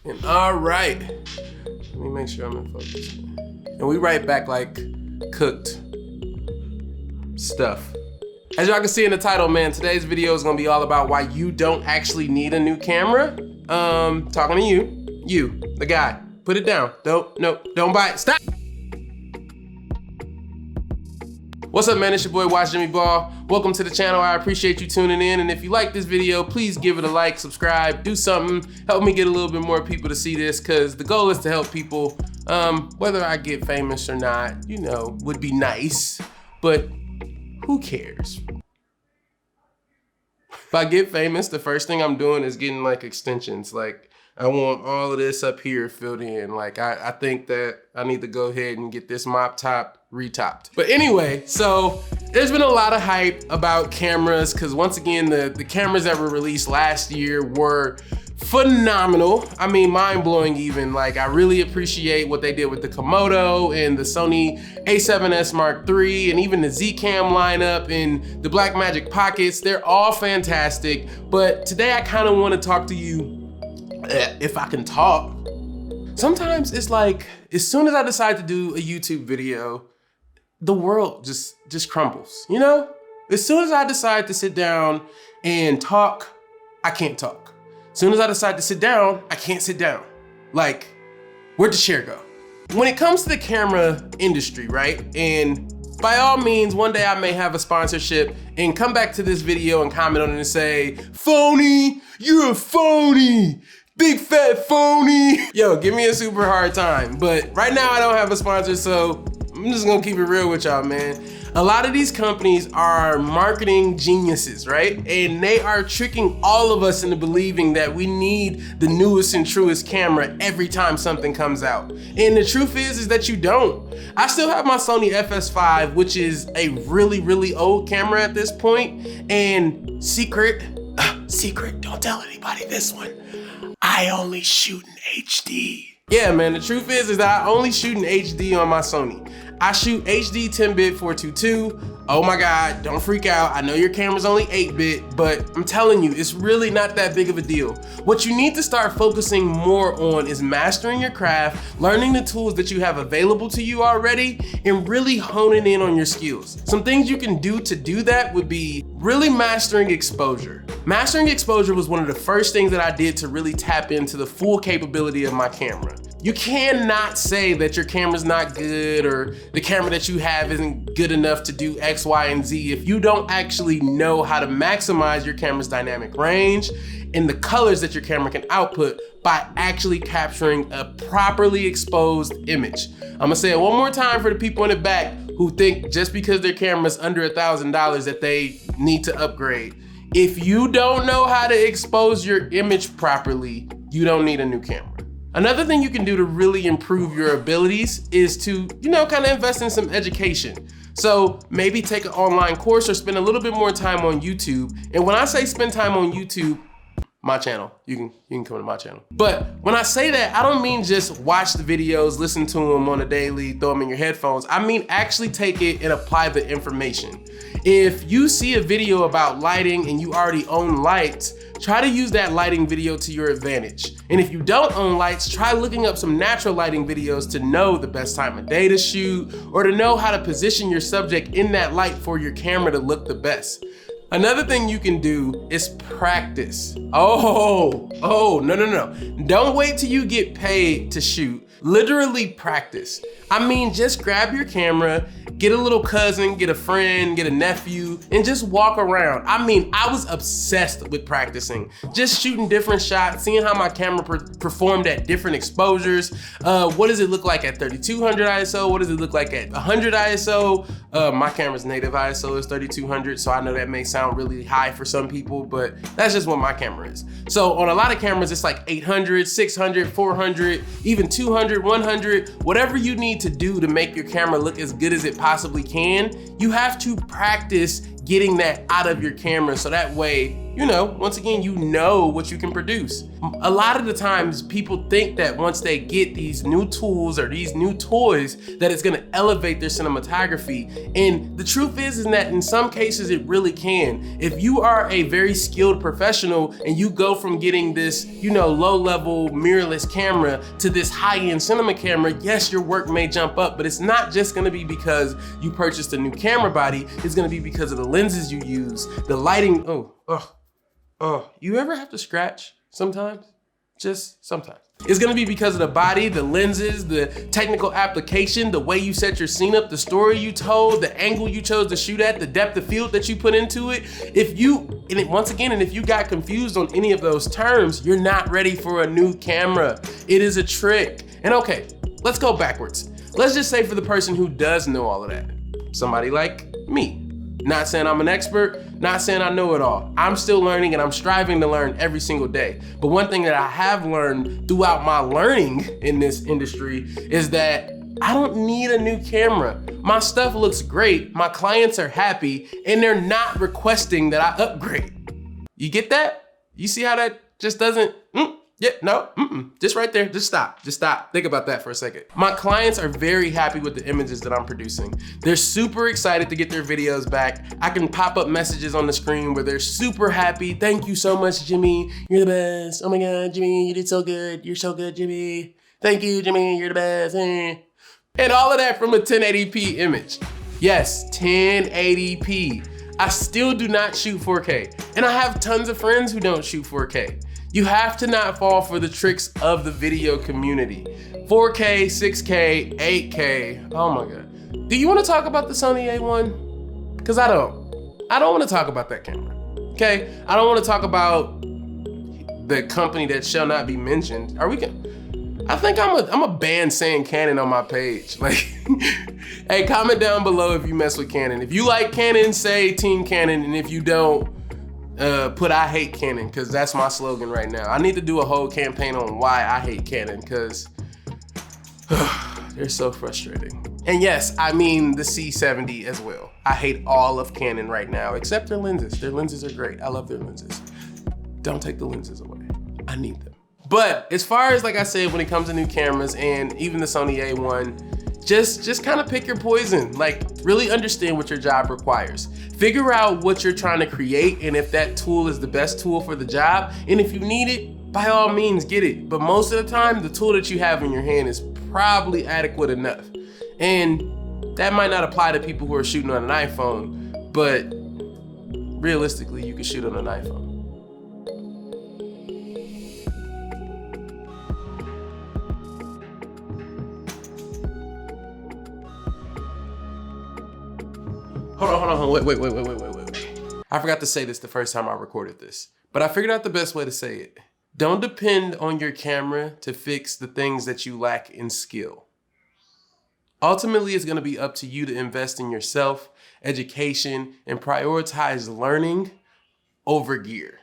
And all right, let me make sure I'm in focus. And we right back like cooked stuff. As y'all can see in the title, man, today's video is gonna be all about why you don't actually need a new camera. Talking to you, the guy. Put it down. Don't buy it. Stop. What's up, man? It's your boy, Watch Jimmy Ball. Welcome to the channel. I appreciate you tuning in. And if you like this video, please give it a like, subscribe, do something. Help me get a little bit more people to see this, because the goal is to help people. Whether I get famous or not, you know, would be nice, but who cares? If I get famous, the first thing I'm doing is getting like extensions. Like, I want all of this up here filled in. Like, I think that I need to go ahead and get this mop top retopped. But anyway, so there's been a lot of hype about cameras, because once again, the cameras that were released last year were phenomenal. I mean, mind-blowing even. Like, I really appreciate what they did with the Komodo and the Sony a7S Mark III and even the Z-Cam lineup and the Blackmagic Pockets. They're all fantastic. But today I kind of want to talk to you, if I can talk. Sometimes it's like, as soon as I decide to do a YouTube video, the world just crumbles, you know? As soon as I decide to sit down and talk, I can't talk. As soon as I decide to sit down, I can't sit down. Like, where'd the chair go? When it comes to the camera industry, right? And by all means, one day I may have a sponsorship and come back to this video and comment on it and say, phony, you're a phony. Big fat phony. Yo, give me a super hard time. But right now I don't have a sponsor, so I'm just gonna keep it real with y'all, man. A lot of these companies are marketing geniuses, right? And they are tricking all of us into believing that we need the newest and truest camera every time something comes out. And the truth is that you don't. I still have my Sony FS5, which is a really, really old camera at this point. And secret, don't tell anybody this one. I only shoot in HD. Yeah, man, the truth is that I only shoot in HD on my Sony. I shoot HD 10-bit 422. Oh my God, don't freak out. I know your camera's only 8-bit, but I'm telling you, it's really not that big of a deal. What you need to start focusing more on is mastering your craft, learning the tools that you have available to you already, and really honing in on your skills. Some things you can do to do that would be really mastering exposure. Mastering exposure was one of the first things that I did to really tap into the full capability of my camera. You cannot say that your camera's not good or the camera that you have isn't good enough to do X, Y, and Z if you don't actually know how to maximize your camera's dynamic range and the colors that your camera can output by actually capturing a properly exposed image. I'm gonna say it one more time for the people in the back who think just because their camera's under $1,000 that they need to upgrade. If you don't know how to expose your image properly, you don't need a new camera. Another thing you can do to really improve your abilities is to, you know, kind of invest in some education. So maybe take an online course or spend a little bit more time on YouTube. And when I say spend time on YouTube, my channel, you can come to my channel. But when I say that, I don't mean just watch the videos, listen to them on a daily, throw them in your headphones. I mean actually take it and apply the information. If you see a video about lighting and you already own lights, try to use that lighting video to your advantage. And if you don't own lights, try looking up some natural lighting videos to know the best time of day to shoot or to know how to position your subject in that light for your camera to look the best. Another thing you can do is practice. No. Don't wait till you get paid to shoot. Literally practice. I mean, just grab your camera, get a little cousin, get a friend, get a nephew, and just walk around. I mean, I was obsessed with practicing. Just shooting different shots, seeing how my camera performed at different exposures. What does it look like at 3200 ISO? What does it look like at 100 ISO? My camera's native ISO is 3200, so I know that may sound really high for some people, but that's just what my camera is. So on a lot of cameras, it's like 800, 600, 400, even 200, 100, whatever you need to do to make your camera look as good as it possibly can. You have to practice getting that out of your camera so that way, you know, once again, you know what you can produce. A lot of the times people think that once they get these new tools or these new toys that it's gonna elevate their cinematography. And the truth is that in some cases it really can. If you are a very skilled professional and you go from getting this, you know, low level mirrorless camera to this high-end cinema camera, yes, your work may jump up, but it's not just gonna be because you purchased a new camera body, it's gonna be because of the lenses you use, the lighting, you ever have to scratch sometimes? Just sometimes. It's gonna be because of the body, the lenses, the technical application, the way you set your scene up, the story you told, the angle you chose to shoot at, the depth of field that you put into it. If you got confused on any of those terms, you're not ready for a new camera. It is a trick. And okay, let's go backwards. Let's just say for the person who does know all of that, somebody like me. Not saying I'm an expert, not saying I know it all. I'm still learning and I'm striving to learn every single day. But one thing that I have learned throughout my learning in this industry is that I don't need a new camera. My stuff looks great, my clients are happy, and they're not requesting that I upgrade. You get that? You see how that just doesn't, just right there, just stop. Think about that for a second. My clients are very happy with the images that I'm producing. They're super excited to get their videos back. I can pop up messages on the screen where they're super happy. Thank you so much, Jimmy. You're the best. Oh my God, Jimmy, you did so good. You're so good, Jimmy. Thank you, Jimmy, you're the best. And all of that from a 1080p image. Yes, 1080p. I still do not shoot 4K. And I have tons of friends who don't shoot 4K. You have to not fall for the tricks of the video community. 4K, 6K, 8K, oh my God. Do you wanna talk about the Sony A1? Because I don't wanna talk about that camera, okay? I don't wanna talk about the company that shall not be mentioned. I think I'm a ban saying Canon on my page. Like, hey, comment down below if you mess with Canon. If you like Canon, say Team Canon, and if you don't, put I hate Canon, because that's my slogan right now. I need to do a whole campaign on why I hate Canon, because they're so frustrating. And yes, I mean the C70 as well. I hate all of Canon right now, except their lenses. Their lenses are great. I love their lenses. Don't take the lenses away. I need them. But as far as, like I said, when it comes to new cameras and even the Sony A1, just kind of pick your poison. Like, really understand what your job requires. Figure out what you're trying to create and if that tool is the best tool for the job. And if you need it, by all means, get it. But most of the time, the tool that you have in your hand is probably adequate enough. And that might not apply to people who are shooting on an iPhone, but realistically, you can shoot on an iPhone. Hold on, wait. I forgot to say this the first time I recorded this, but I figured out the best way to say it. Don't depend on your camera to fix the things that you lack in skill. Ultimately, it's gonna be up to you to invest in yourself, education, and prioritize learning over gear.